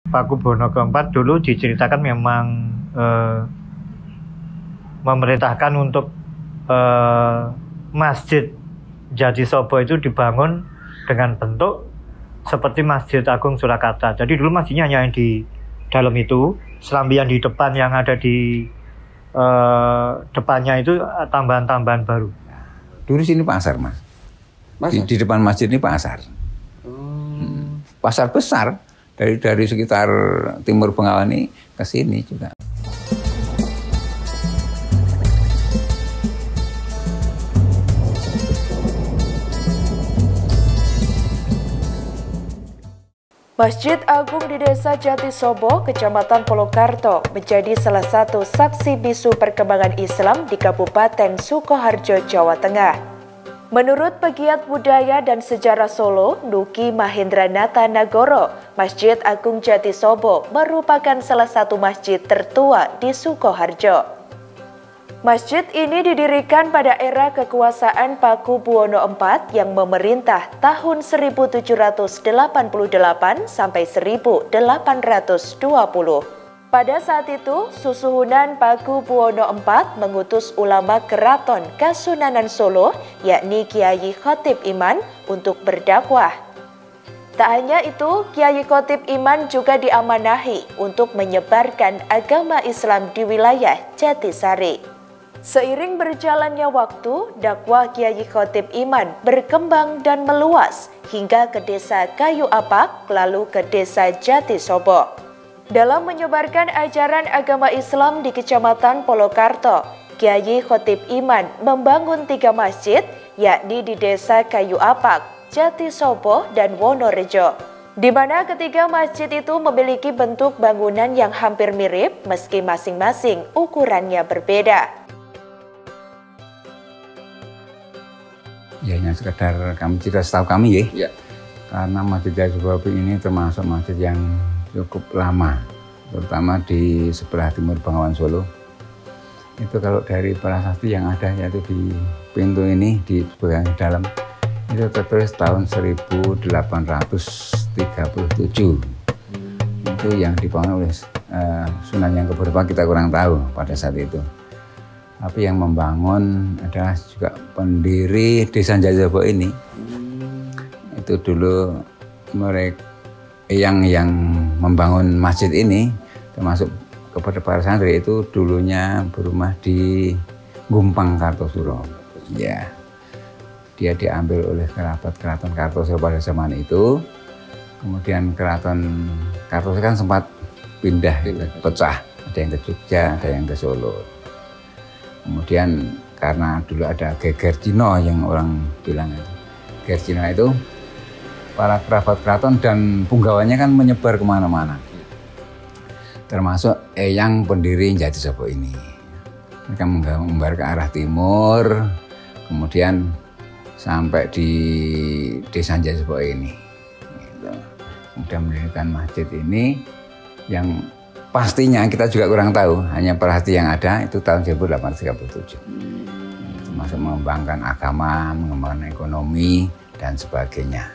Pakubuwono keempat dulu diceritakan memang memerintahkan untuk Masjid Jatisobo itu dibangun dengan bentuk seperti Masjid Agung Surakarta. Jadi dulu masjidnya hanya yang di dalam itu, serambian di depan yang ada di depannya itu tambahan-tambahan baru. Dulu sini pasar, Mas. Di depan masjid ini pasar. Pasar besar dari sekitar Timur Bengawan ini ke sini juga. Masjid Agung di Desa Jatisobo, Kecamatan Polokarto, menjadi salah satu saksi bisu perkembangan Islam di Kabupaten Sukoharjo, Jawa Tengah. Menurut pegiat budaya dan sejarah Solo, Nuki Mahendranata Nagoro, Masjid Agung Jatisobo merupakan salah satu masjid tertua di Sukoharjo. Masjid ini didirikan pada era kekuasaan Pakubuwono IV yang memerintah tahun 1788 sampai 1820. Pada saat itu, Susuhunan Pakubuwono IV mengutus ulama keraton Kasunanan Solo, yakni Kiai Khotib Iman, untuk berdakwah. Tak hanya itu, Kiai Khotib Iman juga diamanahi untuk menyebarkan agama Islam di wilayah Jatisari. Seiring berjalannya waktu, dakwah Kiai Khotib Iman berkembang dan meluas hingga ke desa Kayu Apak, lalu ke desa Jatisobo. Dalam menyebarkan ajaran agama Islam di Kecamatan Polokarto, Kiai Khotib Iman membangun 3 masjid, yakni di desa Kayu Apak, Jatisobo, dan Wonorejo, di mana ketiga masjid itu memiliki bentuk bangunan yang hampir mirip meski masing-masing ukurannya berbeda. Ya, yang sekedar kami cerita setahu kami ya. Karena Masjid Jatisobo ini termasuk masjid yang cukup lama, terutama di sebelah timur Bengawan Solo. Itu kalau dari prasasti yang ada, yaitu di pintu ini di bagian dalam, itu tertulis tahun 1837. Itu yang dibangun oleh Sunan yang keberapa kita kurang tahu pada saat itu. Tapi yang membangun adalah juga pendiri Desa Jatisobo ini. Itu dulu mereka yang membangun masjid ini, termasuk kepada para santri, itu dulunya berumah di Gumpang Kartosuro. Ya, dia diambil oleh kerabat Keraton Kartosuro pada zaman itu. Kemudian Keraton Kartosuro kan sempat pindah, pecah. Ada yang ke Jogja, ada yang ke Solo. Kemudian karena dulu ada geger Cina yang orang bilang itu. Geger Cina itu para kerabat keraton dan punggawannya kan menyebar kemana-mana. Termasuk eyang pendiri Jatisobo ini. Mereka menyebar ke arah timur, kemudian sampai di Desa Jatisobo ini. Gitu. Kemudian mendirikan masjid ini yang pastinya kita juga kurang tahu, hanya perhati yang ada itu tahun 1837. Termasuk mengembangkan agama, mengembangkan ekonomi, dan sebagainya.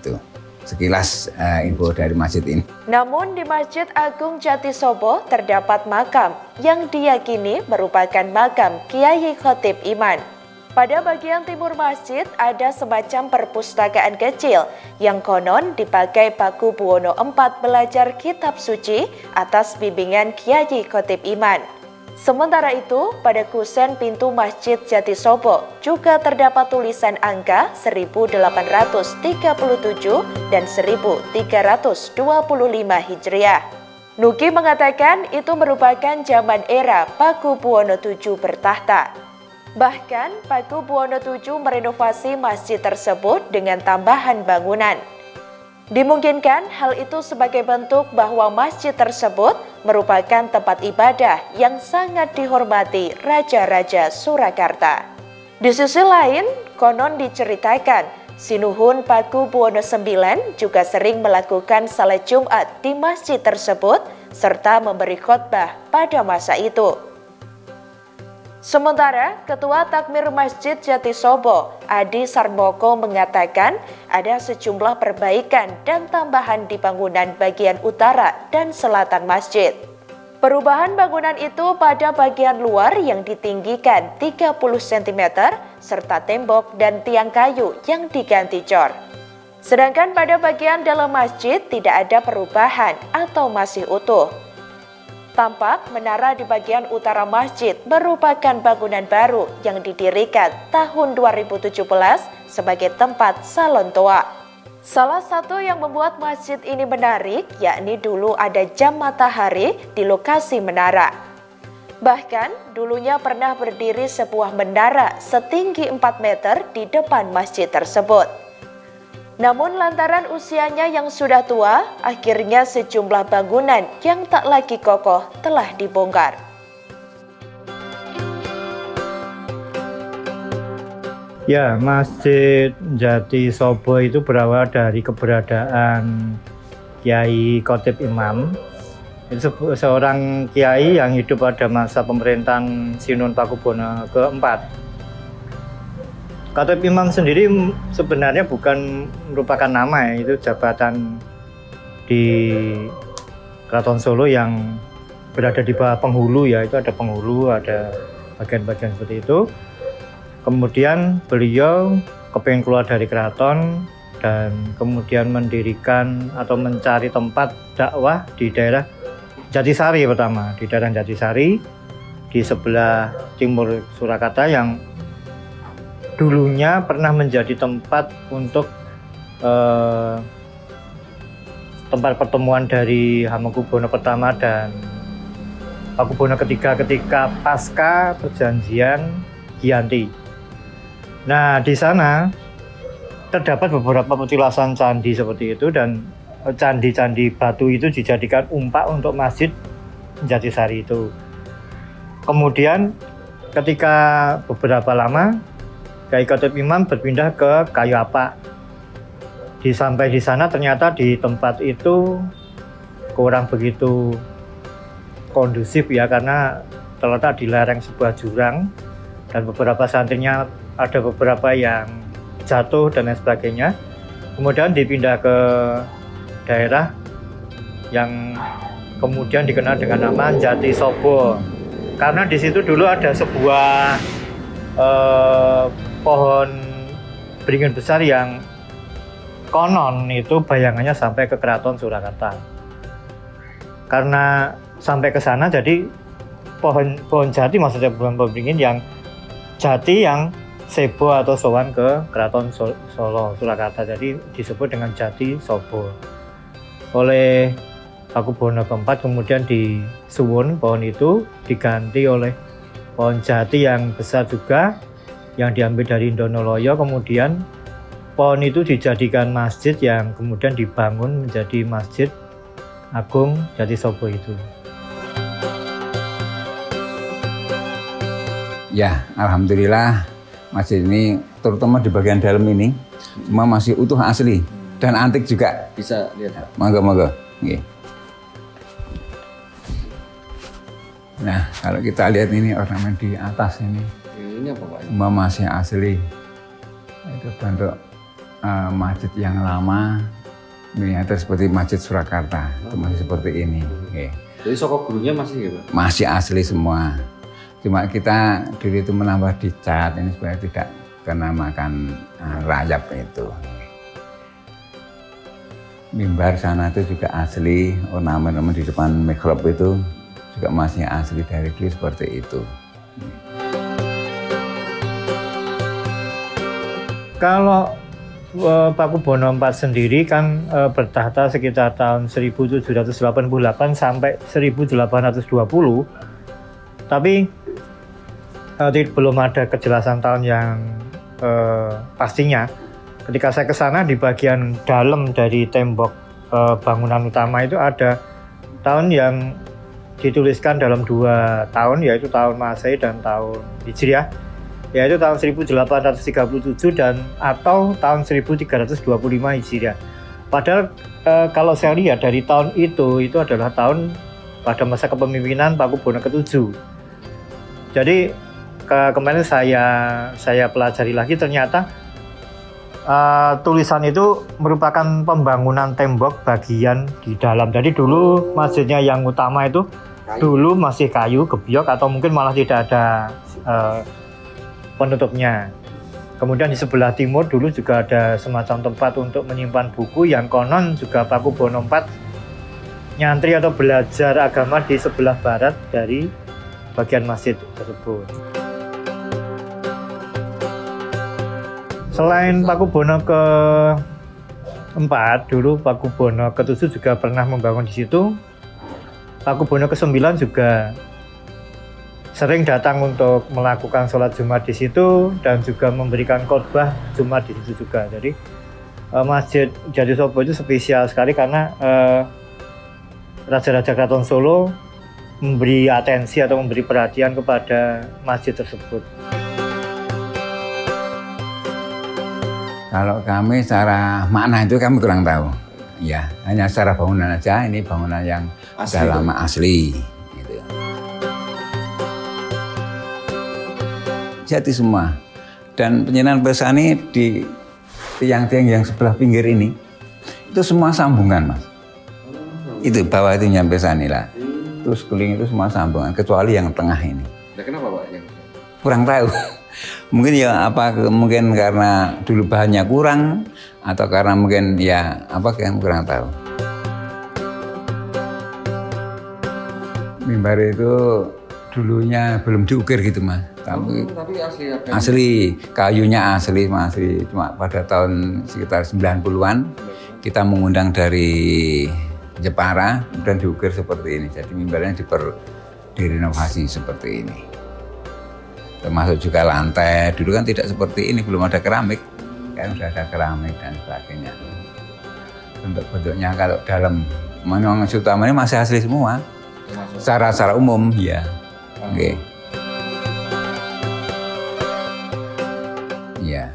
Itu sekilas info dari masjid ini. Namun di Masjid Agung Jatisobo terdapat makam yang diyakini merupakan makam Kiai Khotib Iman. Pada bagian timur masjid ada semacam perpustakaan kecil yang konon dipakai Pakubuwono IV belajar kitab suci atas bimbingan Kiai Khotib Iman. Sementara itu, pada kusen pintu Masjid Jatisobo juga terdapat tulisan angka 1837 dan 1325 Hijriah. Nuki mengatakan itu merupakan zaman era Pakubuwono VII bertahta. Bahkan, Pakubuwono VII merenovasi masjid tersebut dengan tambahan bangunan. Dimungkinkan hal itu sebagai bentuk bahwa masjid tersebut merupakan tempat ibadah yang sangat dihormati Raja-Raja Surakarta. Di sisi lain, konon diceritakan Sinuhun Pakubuwono IX juga sering melakukan salat Jumat di masjid tersebut serta memberi khotbah pada masa itu. Sementara Ketua Takmir Masjid Jatisobo, Adi Sarmoko mengatakan ada sejumlah perbaikan dan tambahan di bangunan bagian utara dan selatan masjid. Perubahan bangunan itu pada bagian luar yang ditinggikan 30 cm serta tembok dan tiang kayu yang diganti cor. Sedangkan pada bagian dalam masjid tidak ada perubahan atau masih utuh. Tampak menara di bagian utara masjid merupakan bangunan baru yang didirikan tahun 2017 sebagai tempat salon tua. Salah satu yang membuat masjid ini menarik yakni dulu ada jam matahari di lokasi menara. Bahkan dulunya pernah berdiri sebuah menara setinggi 4 meter di depan masjid tersebut. Namun lantaran usianya yang sudah tua, akhirnya sejumlah bangunan yang tak lagi kokoh telah dibongkar. Ya, Masjid Jatisobo itu berawal dari keberadaan Kiai Khotib Imam. Itu seorang kiai yang hidup pada masa pemerintahan Sinun Pakubuwono keempat. Khotib Imam sendiri sebenarnya bukan merupakan nama, ya, itu jabatan di Keraton Solo yang berada di bawah penghulu, ya, itu ada penghulu, ada bagian-bagian seperti itu. Kemudian beliau kepingin keluar dari keraton dan kemudian mendirikan atau mencari tempat dakwah di daerah Jatisari pertama, di daerah Jatisari di sebelah timur Surakarta yang dulunya pernah menjadi tempat untuk tempat pertemuan dari Hamengkubuwono pertama dan Pakubuwono ketiga ketika pasca perjanjian Giyanti. Nah, di sana terdapat beberapa petilasan candi seperti itu dan candi-candi batu itu dijadikan umpak untuk Masjid Jatisari itu. Kemudian ketika beberapa lama Kiai Khotib Imam berpindah ke Kayu Apak. Sampai di sana ternyata di tempat itu kurang begitu kondusif, ya, karena terletak di lereng sebuah jurang dan beberapa santrinya ada beberapa yang jatuh dan lain sebagainya. Kemudian dipindah ke daerah yang kemudian dikenal dengan nama Jatisobo. Karena di situ dulu ada sebuah pohon beringin besar yang konon itu bayangannya sampai ke Keraton Surakarta. Karena sampai ke sana jadi pohon jati, maksudnya pohon beringin yang jati yang sebo atau sowan ke Keraton Solo Surakarta, jadi disebut dengan Jatisobo. Oleh Pakubuwono keempat kemudian disuwun pohon itu diganti oleh pohon jati yang besar juga yang diambil dari Indonoloyo. Kemudian pohon itu dijadikan masjid yang kemudian dibangun menjadi Masjid Agung Jatisobo itu. Ya, alhamdulillah masjid ini terutama di bagian dalam ini semua masih utuh asli dan antik juga. Bisa lihat. Monggo. Okay. Nah, kalau kita lihat ini ornamen di atas ini Ini apa, Pak? semua masih asli. Itu bentuk masjid yang lama, miniatur seperti Masjid Surakarta. Itu masih seperti ini. Okay. Jadi sokok gurunya masih ya, Pak? Masih asli semua. Cuma kita dulu itu menambah dicat ini supaya tidak kena makan rayap itu. Mimbar sana itu juga asli, ornamen di depan mihrab itu juga masih asli dari dulu seperti itu. Kalau Pakubuwono IV sendiri kan bertahta sekitar tahun 1788 sampai 1820, tapi belum ada kejelasan tahun yang pastinya. Ketika saya ke sana di bagian dalam dari tembok bangunan utama itu ada tahun yang dituliskan dalam 2 tahun, yaitu tahun Masehi dan tahun Hijriah, yaitu tahun 1837 dan atau tahun 1325 Hijriah. Padahal kalau saya lihat dari tahun itu adalah tahun pada masa kepemimpinan Pakubuwono ke-7. Jadi kemarin saya pelajari lagi, ternyata tulisan itu merupakan pembangunan tembok bagian di dalam. Jadi dulu masjidnya yang utama itu dulu masih kayu gebyok atau mungkin malah tidak ada penutupnya. Kemudian di sebelah timur dulu juga ada semacam tempat untuk menyimpan buku yang konon juga Pakubono IV nyantri atau belajar agama di sebelah barat dari bagian masjid tersebut. Selain Pakubono ke-4, dulu Pakubono ke-7 juga pernah membangun di situ. Pakubono ke-9 juga sering datang untuk melakukan sholat Jumat di situ dan juga memberikan khotbah Jumat di situ juga. Jadi Masjid Jatisobo itu spesial sekali karena Raja-Raja Keraton Solo memberi atensi atau memberi perhatian kepada masjid tersebut. Kalau kami secara makna itu kami kurang tahu. Ya, hanya secara bangunan aja. Ini bangunan yang sudah lama asli. Gitu. Jati semua. Dan penyinan Pesani di tiang-tiang yang sebelah pinggir ini itu semua sambungan, Mas. Itu bawah itu nyampe Pesani lah. Terus keliling itu semua sambungan kecuali yang tengah ini. Nah, kenapa Pak? Kurang tahu. Mungkin ya mungkin karena dulu bahannya kurang atau karena mungkin ya yang kurang tahu. Mimbar itu dulunya belum diukir gitu, Mas. Tapi asli, kayunya asli, cuma pada tahun sekitar 90-an kita mengundang dari Jepara dan diukir seperti ini. Jadi mimbarnya direnovasi seperti ini. Termasuk juga lantai, dulu kan tidak seperti ini, belum ada keramik. Kan sudah ada keramik dan sebagainya. Bentuk-bentuknya kalau dalam memang utamanya masih asli semua. Secara umum, ya. Oke. Ya,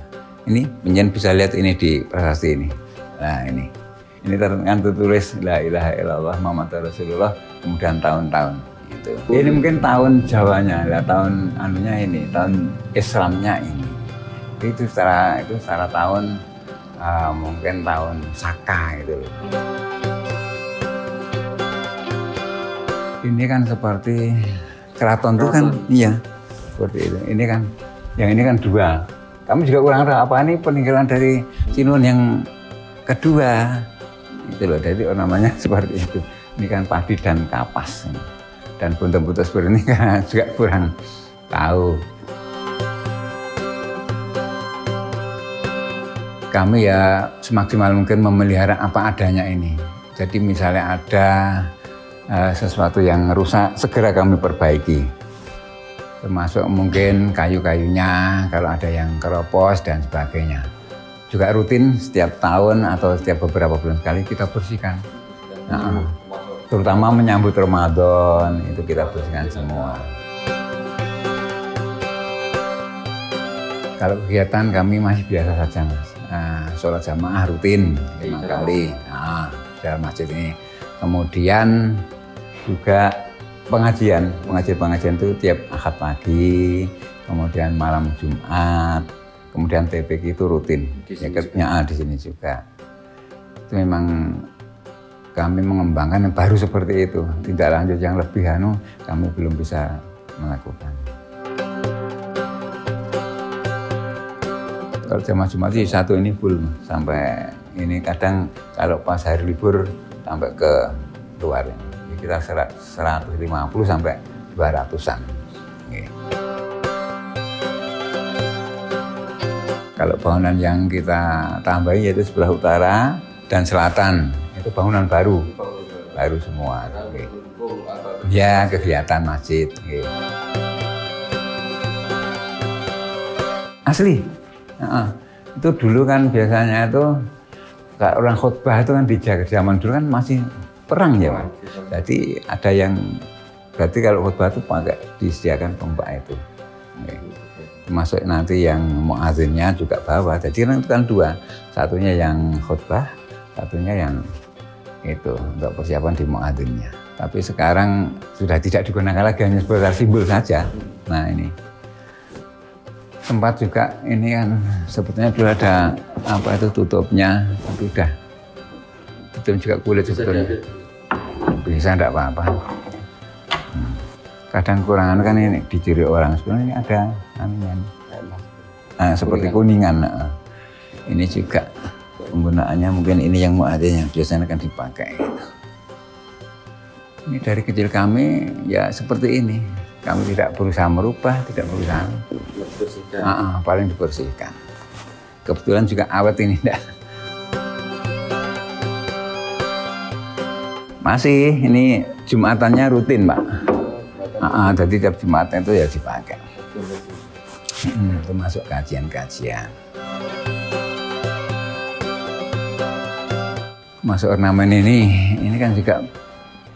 ini penjen bisa lihat ini di prasasti ini. Nah ini tertulis La ilaha illallah Muhammadur Rasulullah kemudian tahun-tahun. Gitu. Ini mungkin tahun Jawanya, tahun ini, tahun Islamnya ini. Itu secara tahun mungkin tahun Saka itu. Ini kan seperti keraton itu kan, iya seperti itu. Ini kan, yang ini kan dua. Kamu juga kurang tahu apa ini peninggalan dari Sinuhun yang kedua. Itu loh, jadi namanya seperti itu. Ini kan padi dan kapas. Dan bunta-bunta seperti ini kan juga kurang tahu. Kami ya semaksimal mungkin memelihara apa adanya ini. Jadi misalnya ada sesuatu yang rusak, segera kami perbaiki. Termasuk mungkin kayu-kayunya, kalau ada yang keropos dan sebagainya. Juga rutin setiap tahun atau setiap beberapa bulan sekali kita bersihkan. Terutama menyambut Ramadan, itu kita bersihkan semua. Kalau kegiatan kami masih biasa saja, Mas. Sholat jamaah rutin 5 kali dalam masjid ini. Kemudian juga pengajian itu tiap Ahad pagi, kemudian malam Jumat, kemudian TPQ itu rutin. Di sini juga. Itu memang kami mengembangkan yang baru seperti itu. Tindak lanjut yang lebih kami belum bisa melakukan. Kalau jamaah Jumat sih satu ini full sampai ini kadang kalau pas hari libur sampai ke luar ini. Kita 150 sampai 200-an. Kalau bangunan yang kita tambahin yaitu sebelah utara dan selatan itu bangunan baru semua. Ya kegiatan masjid. Asli. Itu dulu kan biasanya itu orang khutbah itu kan dijaga zaman dulu kan masih perang ya, Pak. Jadi ada yang berarti kalau khutbah itu pakai disediakan pompa itu. Termasuk nanti yang muadzinnya juga bawa. Jadi itu kan dua, satunya yang khutbah, satunya yang itu untuk persiapan di muadzinnya. Tapi sekarang sudah tidak digunakan lagi, hanya sebagai simbol saja. Nah ini Tempat juga ini kan sebetulnya dulu ada apa itu tutupnya, tapi udah tutup juga kulit sebetulnya. Bisa enggak apa-apa. Kadang kurangan kan ini dicuri orang, sebenarnya ini ada anunya. Nah, seperti kuningan. Ini juga penggunaannya mungkin ini yang muadnya biasanya akan dipakai. Ini dari kecil kami ya seperti ini. Kami tidak berusaha merubah, tidak berusaha. Paling dibersihkan. Kebetulan juga awet ini enggak. Masih ini Jumatannya rutin, Pak. Jadi tiap Jumatan itu ya dipakai. Itu masuk kajian-kajian. Masuk ornamen ini kan juga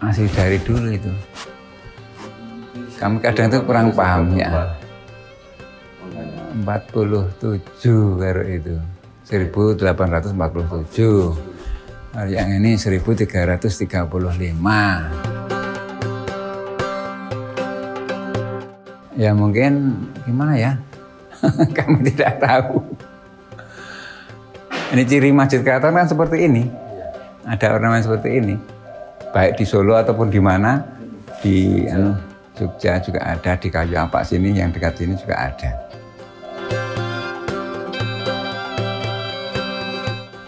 masih dari dulu itu. Kami kadang itu kurang paham ya. 47 baru itu. 1847. Yang ini 1335. Ya mungkin gimana ya? Kami tidak tahu. Ini ciri Masjid Keraton kan seperti ini. Ada ornamen seperti ini. Baik di Solo ataupun di mana, di Jogja juga ada, di Kayu Ampak sini, yang dekat sini juga ada.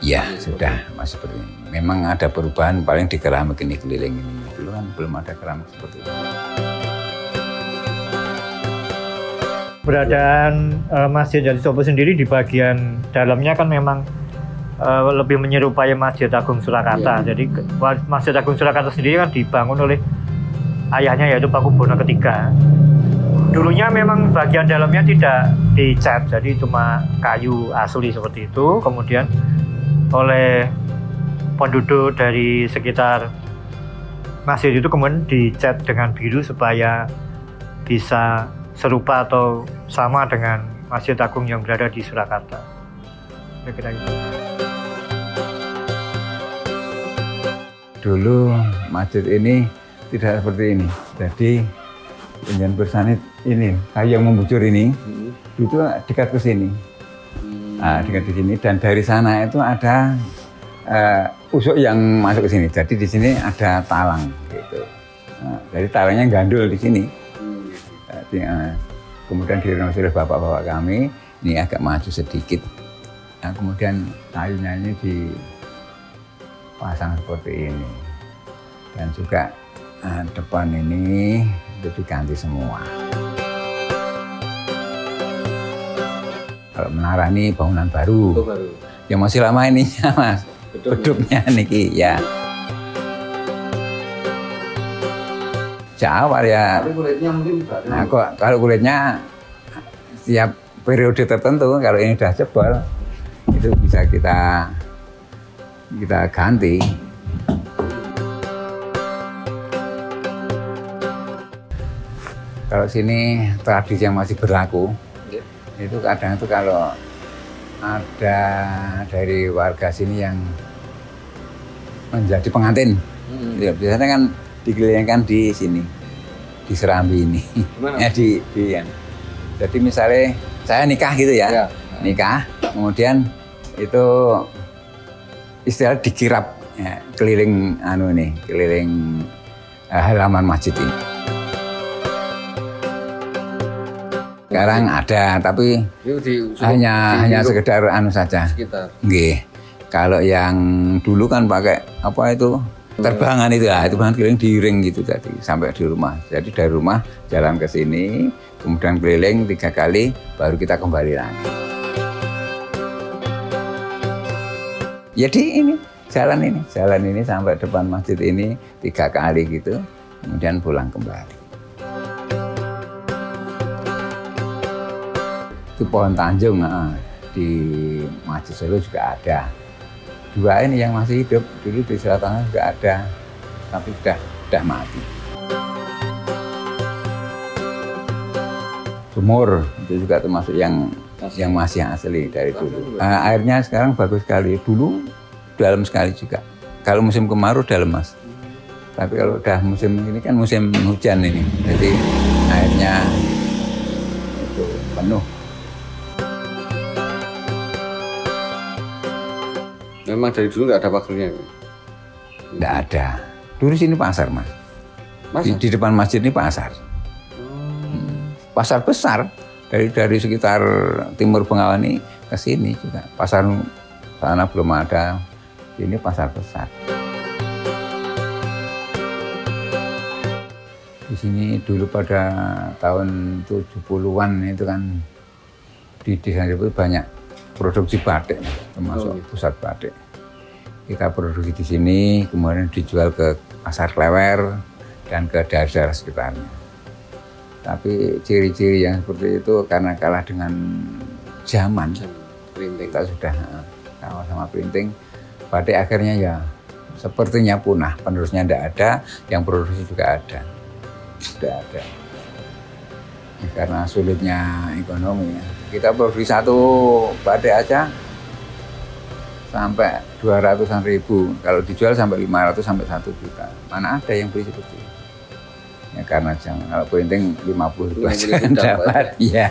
Ya sudah, masih seperti ini. Memang ada perubahan paling di keramik ini, keliling ini. Dulu kan belum ada keramik seperti ini. Keberadaan Masjid Jatisobo sendiri di bagian dalamnya kan memang lebih menyerupai Masjid Agung Surakarta. Jadi Masjid Agung Surakarta sendiri kan dibangun oleh ayahnya, yaitu Pakubono III. Dulunya memang bagian dalamnya tidak dicat, jadi cuma kayu asli seperti itu. Kemudian oleh penduduk dari sekitar masjid itu kemudian dicat dengan biru supaya bisa serupa atau sama dengan Masjid Agung yang berada di Surakarta. Kira-kira itu. Dulu masjid ini tidak seperti ini. Jadi Penjayan Bersanit ini kayu yang membujur ini itu dekat ke sini. Dekat di sini, dan dari sana itu ada usuk yang masuk ke sini. Jadi di sini ada talang gitu. Jadi talangnya gandul di sini. Jadi, kemudian direnovasi oleh bapak-bapak kami. Ini agak maju sedikit. Nah, kemudian kayunya ini dipasang seperti ini. Dan juga depan ini itu diganti semua. Kalau menara ini bangunan baru. Yang masih lama ininya, Mas. Beduknya niki ya. Awal ya. Tapi kulitnya mungkin baru. Nah, kalau kulitnya setiap periode tertentu, kalau ini sudah jebol, itu bisa kita ganti. Kalau sini tradisi yang masih berlaku, itu kadang itu kalau ada dari warga sini yang menjadi pengantin, biasanya kan dikelilingkan di sini, di Serambi ini. Ya, jadi misalnya saya nikah gitu ya, nikah, kemudian itu istilah dikirap ya, keliling keliling halaman masjid ini. Sekarang ada, tapi hanya sekedar saja. Nggih. Kalau yang dulu kan pakai apa itu? Terbangan itu ya, itu bahan keliling diiring gitu tadi sampai di rumah. Jadi dari rumah jalan ke sini, kemudian keliling 3 kali, baru kita kembali lagi. Jadi ini jalan ini sampai depan masjid ini 3 kali gitu, kemudian pulang kembali. Itu pohon Tanjung, di Masjid Solo juga ada. 2 ini yang masih hidup, dulu di selatan juga ada, tapi sudah mati. Sumur itu juga termasuk yang masih asli dari dulu. Airnya sekarang bagus sekali, dulu dalam sekali juga. Kalau musim kemarau dalam, Mas. Tapi kalau udah musim ini kan musim hujan ini, jadi airnya itu penuh. Memang dari dulu nggak ada pagernya? Nggak ada. Dulu sini pasar, Mas. Di depan masjid ini pasar. Pasar besar dari sekitar Timur Bengawan ini ke sini juga. Pasar sana belum ada. Ini pasar besar. Di sini dulu pada tahun 70-an itu kan di desa itu banyak produksi batik, termasuk pusat batik. Kita produksi di sini, kemudian dijual ke pasar Klewer dan ke daerah-daerah sekitarnya. Tapi ciri-ciri yang seperti itu karena kalah dengan zaman, kita sudah kalah sama printing, batik akhirnya ya sepertinya punah, penerusnya tidak ada, yang produksi juga ada. Sudah ada. Ya, karena sulitnya ekonomi, kita produksi satu batik aja sampai 200-an ribu, kalau dijual sampai 500 sampai 1 juta. Mana ada yang beli seperti itu? Ya karena jangan, kalau printing 50 ribu aja dapat. Ya.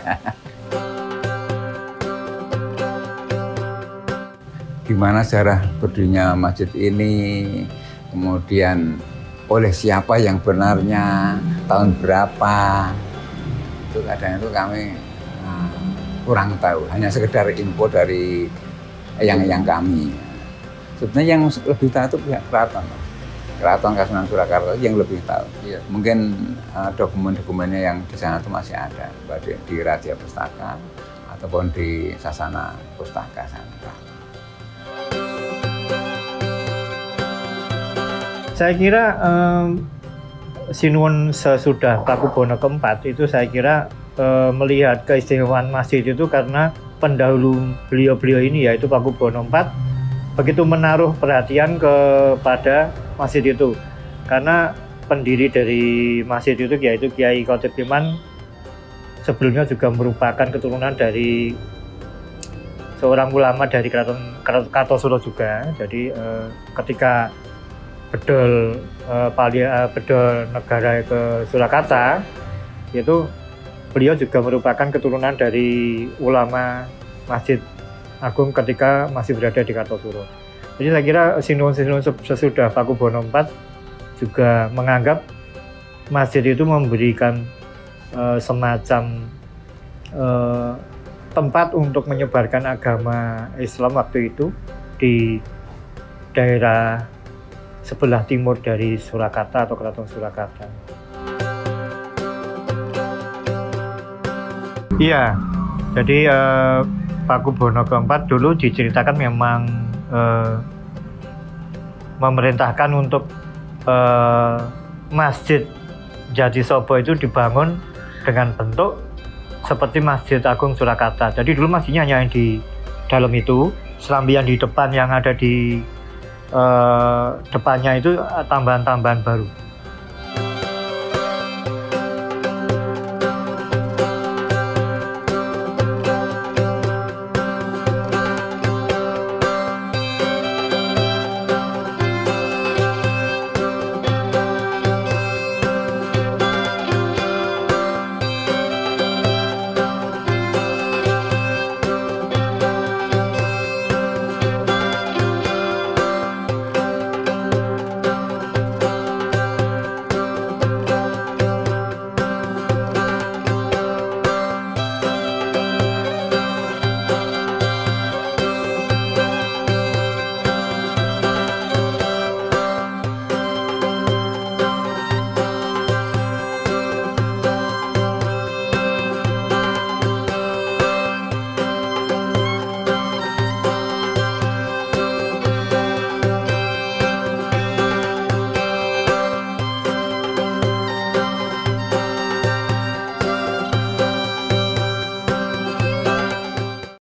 Gimana sejarah berdirinya masjid ini, kemudian oleh siapa yang benarnya, tahun berapa, itu kadang itu kami kurang tahu, hanya sekedar info dari yang kami. Sebenarnya yang lebih tahu itu pihak keraton, Keraton Kasunanan Surakarta yang lebih tahu. Iya. Mungkin dokumen-dokumennya yang di sana itu masih ada, baik di Raja Pustaka ataupun di Sasana Pustaka sana. Saya kira Sinuwun sesudah Pakubono keempat itu saya kira melihat keistimewaan masjid itu karena pendahulu beliau-beliau ini yaitu Pakubono IV begitu menaruh perhatian kepada masjid itu, karena pendiri dari masjid itu yaitu Kiai Khotib Iman sebelumnya juga merupakan keturunan dari seorang ulama dari Keraton Kartosuro juga. Jadi ketika bedol negara ke Surakarta itu beliau juga merupakan keturunan dari ulama Masjid Agung ketika masih berada di Kartosuro. Jadi saya kira Sinuwun sesudah Pakubono IV juga menganggap masjid itu memberikan semacam tempat untuk menyebarkan agama Islam waktu itu di daerah sebelah timur dari Surakarta atau Keraton Surakarta. Iya, jadi Pakubono keempat dulu diceritakan memang memerintahkan untuk Masjid Jatisobo itu dibangun dengan bentuk seperti Masjid Agung Surakarta. Jadi dulu masjidnya hanya yang di dalam itu, serambian di depan yang ada di depannya itu tambahan-tambahan baru.